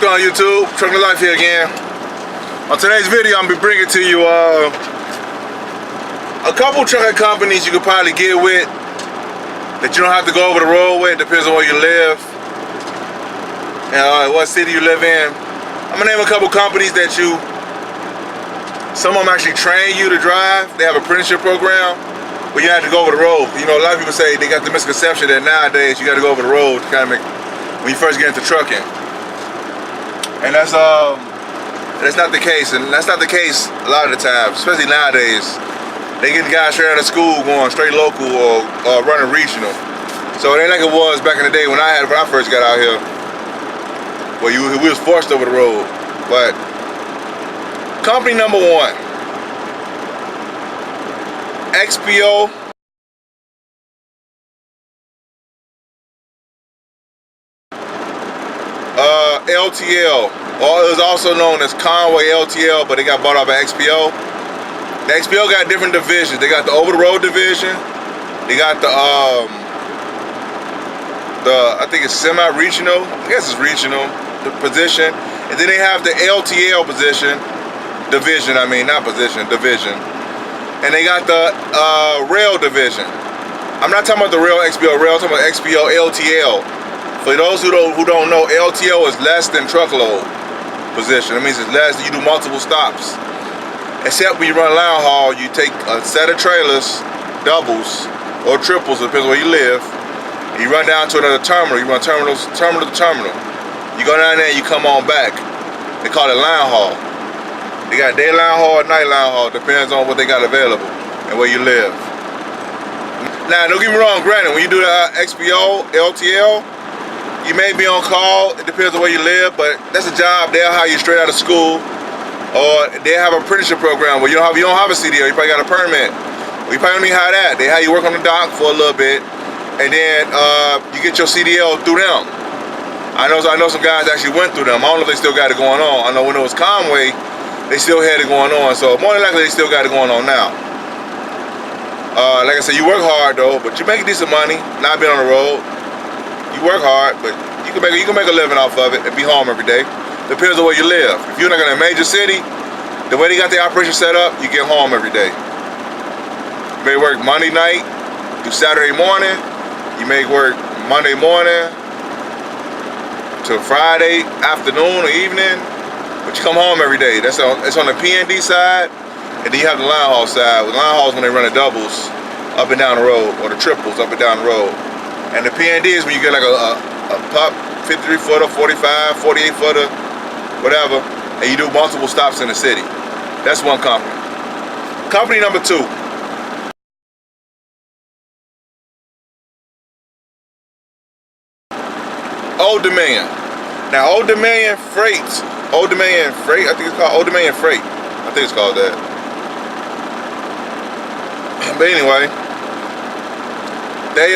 What's going on YouTube? Trucking Life here again. On today's video, I'm gonna be bringing to you a couple trucking companies you could probably get with that you don't have to go over the road with. Depends on where you live and what city you live in. I'm gonna name a couple companies that some of them actually train you to drive. They have an apprenticeship program, but you have to go over the road. You know, a lot of people say they got the misconception that nowadays you got to go over the road to kind of make when you first get into trucking. And that's not the case, and that's not the case a lot of the times, especially nowadays. They get the guys straight out of school going straight local or running regional. So it ain't like it was back in the day when I first got out here, where we was forced over the road. But company number one, XPO. LTL, or it was also known as Conway LTL, but they got bought out by XPO. The XPO got different divisions. They got the over-the-road division. They got the I think it's semi-regional. I guess it's regional, the position. And then they have the LTL division. And they got the rail division. I'm not talking about the real XPO rail. I'm talking about XPO LTL. For those who don't know, LTL is less than truckload position. It means it's less. You do multiple stops. Except when you run line haul, you take a set of trailers, doubles or triples, depends on where you live. And you run down to another terminal. You run terminal to terminal. You go down there and you come on back. They call it line haul. They got day line haul, night line haul. Depends on what they got available and where you live. Now, don't get me wrong. Granted, when you do the XPO, LTL, you may be on call. It depends on where you live, but that's a job. They'll hire you straight out of school, or they have an apprenticeship program where you don't have a CDL. You probably got a permit. Well, you probably don't even have that. They have you work on the dock for a little bit, and then you get your CDL through them. I know some guys actually went through them. I don't know if they still got it going on. I know when it was Conway, they still had it going on. So more than likely, they still got it going on now. Like I said, you work hard though, but you make decent money. Not being on the road. You work hard, but you can make a living off of it and be home every day. Depends on where you live. If you're not in a major city, the way they got the operation set up, you get home every day. You may work Monday night through Saturday morning. You may work Monday morning to Friday afternoon or evening, but you come home every day. It's on the P&D side, and then you have the line haul side. With line hauls when they run the doubles up and down the road, or the triples up and down the road. And the P&D is when you get like a pop 53 footer, 45, 48 footer, whatever, and you do multiple stops in the city. That's one company. Company number two. Old Dominion. Now Old Dominion Freight, I think it's called Old Dominion Freight. I think it's called that. But anyway, they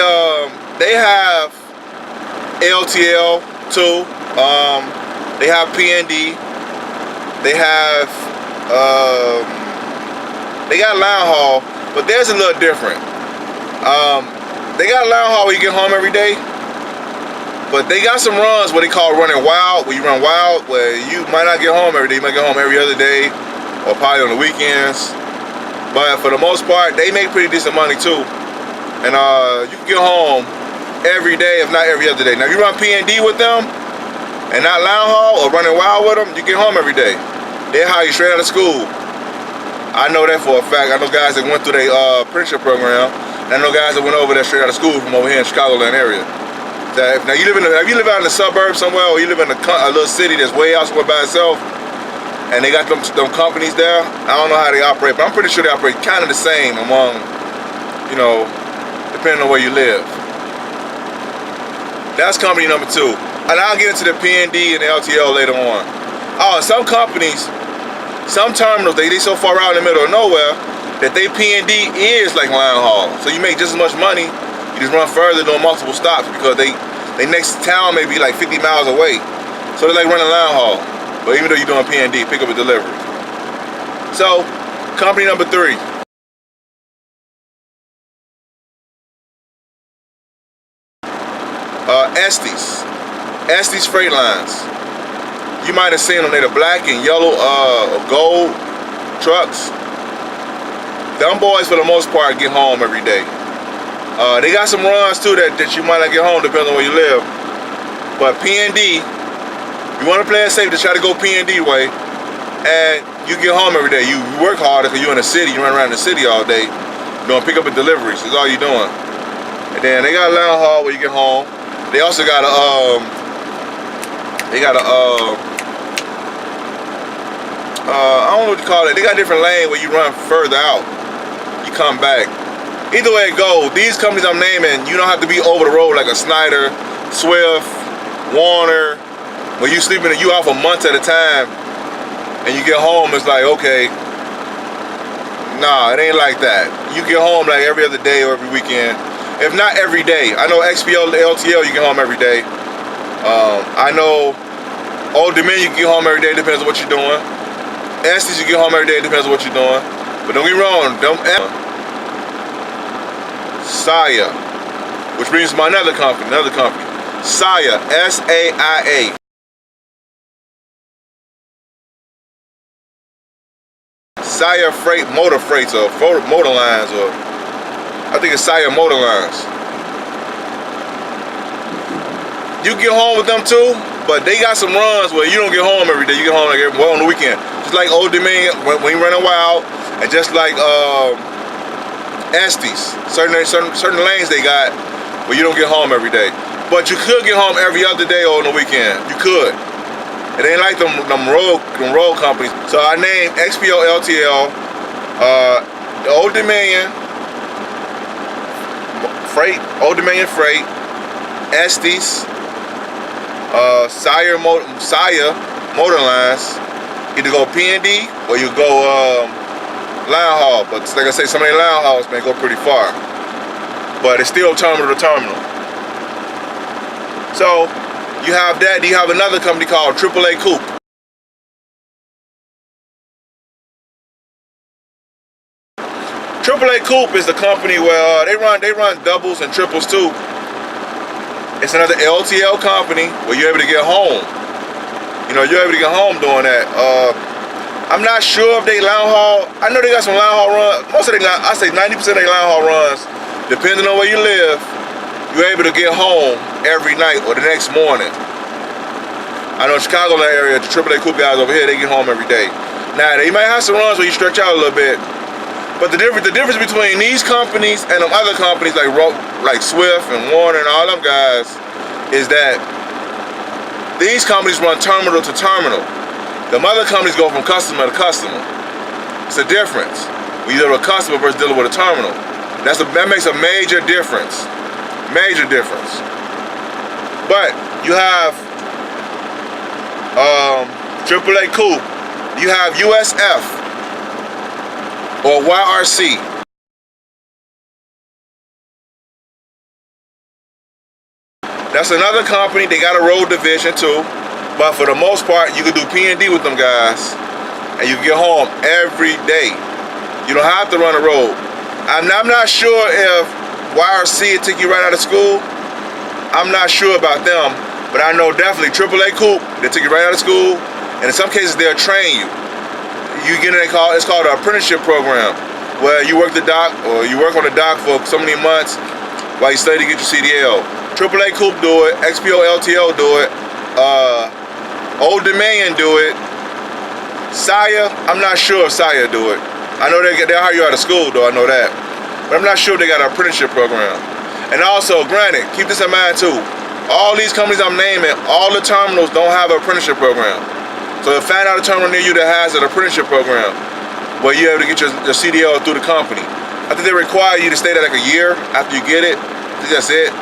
have LTL too. They have P&D. They have they got line haul, but theirs a little different. They got line haul where you get home every day, but they got some runs what they call running wild, where you run wild, where you might not get home every day. You might get home every other day, or probably on the weekends. But for the most part, they make pretty decent money too. And you can get home every day, if not every other day. Now, if you run P&D with them, and not line haul or running wild with them, you get home every day. They hire you straight out of school. I know that for a fact. I know guys that went through their apprenticeship program, and I know guys that went over there straight out of school from over here in Chicagoland area. Now, if you live out in the suburbs somewhere, or you live in a little city that's way out somewhere by itself, and they got them companies there, I don't know how they operate, but I'm pretty sure they operate kind of the same among, you know, depending on where you live. That's company number two. And I'll get into the P&D and the LTL later on. Oh, some companies, some terminals, they so far out in the middle of nowhere that they P&D is like line haul. So you make just as much money, you just run further doing multiple stops because they next town may be like 50 miles away. So they're like running line haul. But even though you're doing P&D, pick up a delivery. So, company number three. ESTES. ESTES Freight Lines. You might have seen them. They're the black and yellow gold trucks. Them boys, for the most part, get home every day. They got some runs too that you might not get home, depending on where you live. But P&D, you want to play it safe to try to go P&D way, and you get home every day. You work harder because you're in the city. You run around the city all day, doing pick up and deliveries. That's all you're doing. And then they got a line haul where you get home. They also got a I don't know what you call it. They got different lanes where you run further out. You come back. Either way it goes, these companies I'm naming, you don't have to be over the road like a Snyder, Swift, Warner. When you sleeping, you out for months at a time, and you get home, it's like, okay, nah, it ain't like that. You get home like every other day or every weekend, if not every day. I know XPO, LTL, you get home every day. I know Old Dominion, you get home every day, depends on what you're doing. ESTES, you get home every day, depends on what you're doing. But don't get me wrong, SAIA, which brings me to another company, SAIA, S-A-I-A. SAIA Freight Motor Freights, or Motor Lines, or I think it's SAIA Motor Lines. You get home with them too, but they got some runs where you don't get home every day. You get home like on the weekend. Just like Old Dominion when you run a while, and just like ESTES, certain lanes they got where you don't get home every day. But you could get home every other day or on the weekend. You could. It ain't like them road companies. So I named XPO, LTL, the Old Dominion Freight, ESTES, SAIA Motor Lines. Either go P&D or you go line haul. But like I say, some of the line hauls may go pretty far, but it's still terminal to terminal. So you have that. You have another company called AAA Coupe. AAA Coupe is the company where they run doubles and triples too. It's another LTL company where you're able to get home. You know, you're able to get home doing that. I'm not sure if they line haul. I know they got some line haul runs. Most of I say 90% of their line haul runs, depending on where you live, you're able to get home every night or the next morning. I know Chicago area, the AAA Coupe guys over here, they get home every day. Now, they might have some runs where you stretch out a little bit, but the difference between these companies and them other companies like Swift and Warner and all them guys is that these companies run terminal to terminal. The other companies go from customer to customer. It's a difference. We deal with a customer versus dealing with a terminal. That makes a major difference. Major difference. But you have AAA Coupe. You have USF or YRC. That's another company. They got a road division too, but for the most part, you can do P&D with them guys, and you can get home every day. You don't have to run a road. I'm not sure if YRC will take you right out of school. I'm not sure about them, but I know definitely AAA Coupe, they take you right out of school, and in some cases they'll train you. You get in it's called an apprenticeship program, where you work the dock or you work on the dock for so many months while you study to get your CDL. AAA Coupe do it, XPO, LTL do it, Old Dominion do it. SAIA, I'm not sure if SAIA do it. I know they'll hire you out of school though, I know that. But I'm not sure they got an apprenticeship program. And also, granted, keep this in mind too, all these companies I'm naming, all the terminals don't have an apprenticeship program. So find out a terminal near you that has an apprenticeship program where you're able to get your CDL through the company. I think they require you to stay there like a year after you get it. I think that's it.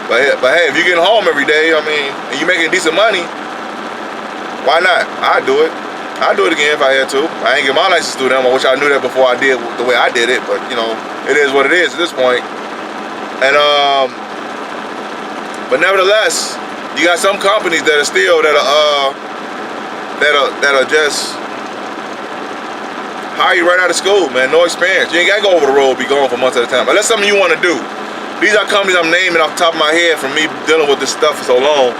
But hey, if you're getting home every day, I mean, and you're making decent money, why not? I'd do it. I'd do it again if I had to. I ain't get my license through them. I wish I knew that before I did the way I did it, but you know, it is what it is at this point. And but nevertheless, you got some companies that are still that'll just hire you right out of school, man. No experience. You ain't gotta go over the road, be gone for months at a time. But that's something you want to do. These are companies I'm naming off the top of my head from me dealing with this stuff for so long.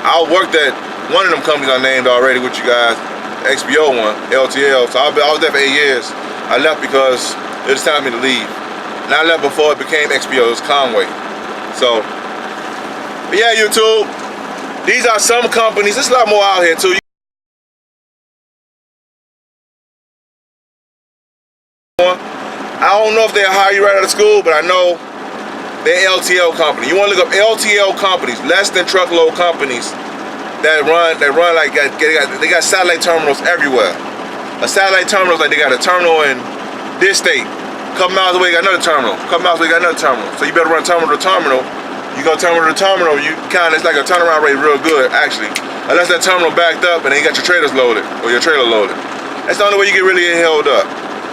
I worked at one of them companies I named already with you guys, XPO one, LTL. So I was there for 8 years. I left because it was time for me to leave. And I left before it became XPO, it was Conway. So, but yeah, YouTube, these are some companies. There's a lot more out here too. I don't know if they'll hire you right out of school, but I know they're LTL company. You want to look up LTL companies, less than truckload companies that run like they got satellite terminals everywhere. A satellite terminal is like they got a terminal in this state. A couple miles away, you got another terminal. A couple miles away, you got another terminal. So you better run terminal to terminal. You go terminal to terminal, you it's like a turnaround rate real good, actually. Unless that terminal backed up and then you got your trailers loaded or your trailer loaded. That's the only way you get really held up.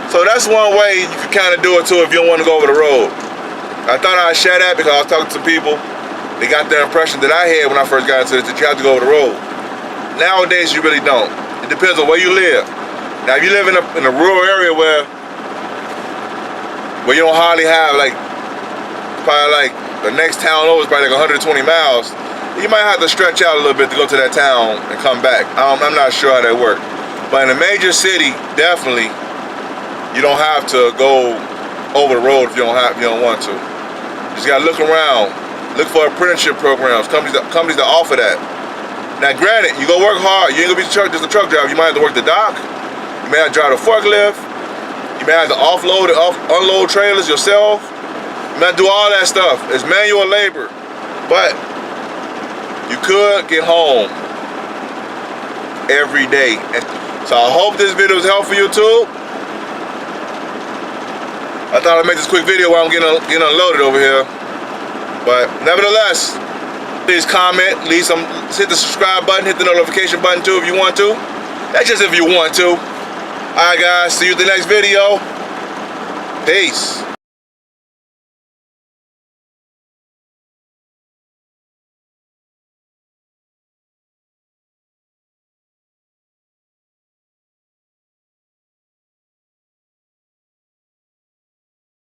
So that's one way you can kind of do it too if you don't want to go over the road. I thought I'd share that because I was talking to some people. They got the impression that I had when I first got into this, that you have to go over the road. Nowadays, you really don't. It depends on where you live. Now, if you live in a rural area where you don't hardly have probably like the next town over is probably like 120 miles, you might have to stretch out a little bit to go to that town and come back. I'm not sure how that works. But in a major city, definitely, you don't have to go over the road if you don't want to. You just gotta look around, look for apprenticeship programs, companies that offer that. Now, granted, you go work hard. You ain't gonna be just a truck driver. You might have to work the dock. You may have to drive the forklift. You may have to offload and unload trailers yourself. You may have to do all that stuff. It's manual labor, but you could get home every day. So I hope this video was helpful, YouTube. I thought I'd make this quick video while I'm getting unloaded over here. But nevertheless, please comment, hit the subscribe button, hit the notification button too if you want to. That's just if you want to. Alright guys, see you in the next video. Peace.